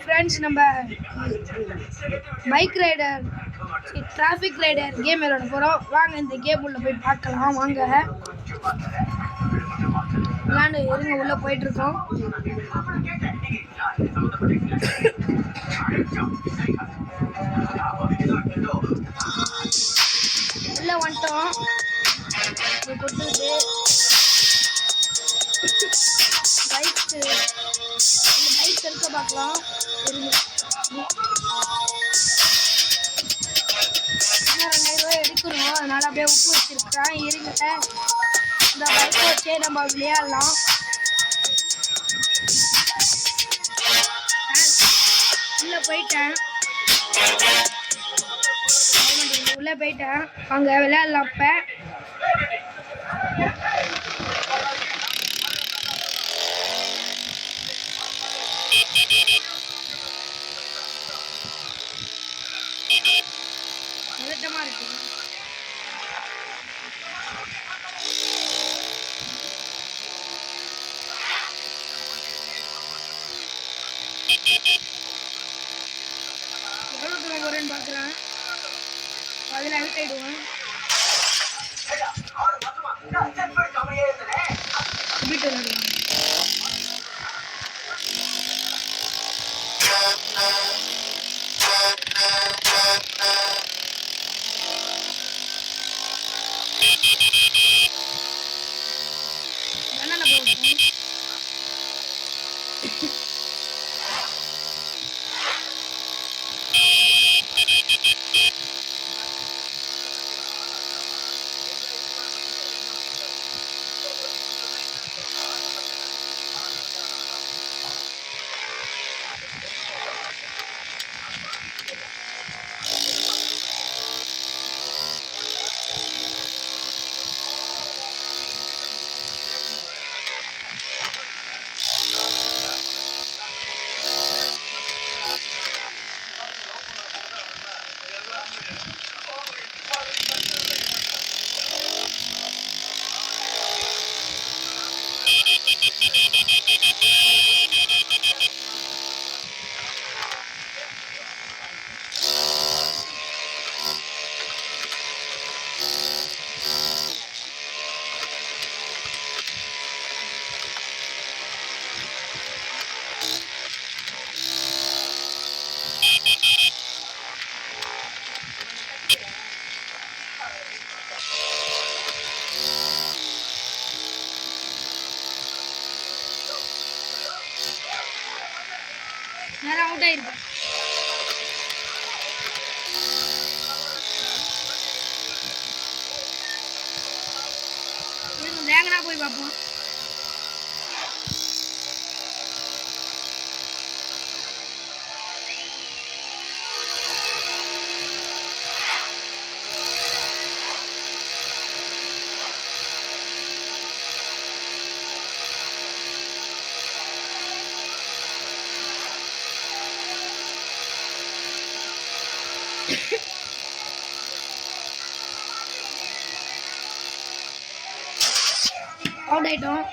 Friends நம்ம bike rider traffic rider game விளையாட போகிறோம். வாங்க இந்த கேம் உள்ள போய் பார்க்கலாம். வாங்க விளையாண்டு இருங்க, உள்ளே போயிட்டுருக்கோம். உள்ளே வந்துட்டோம். கொடுத்துட்டு பைக் இருக்க பார்க்கலாம். இன்னும் 2000 ரூபாய் எடுக்கணும், அதனால அப்படியே விட்டு வச்சிருக்கேன். இருங்க, இந்த பைக் வச்சே நம்ம விளையாடலாம். உள்ள போயிட்டேன் அங்க விளையாடலாம். இப்ப பதட்டமா இருக்கு. எவ்வளவு தூரம் போறேன்னு பாக்குறேன். அதில் அவுட் ஆயிடுவேன். வீட்டு விளையாடுவேன். நேரம் அவுட் ஆயிருப்பேன். வேகனா போய் பார்ப்போம். அவுட் ஆயிட்டோம்.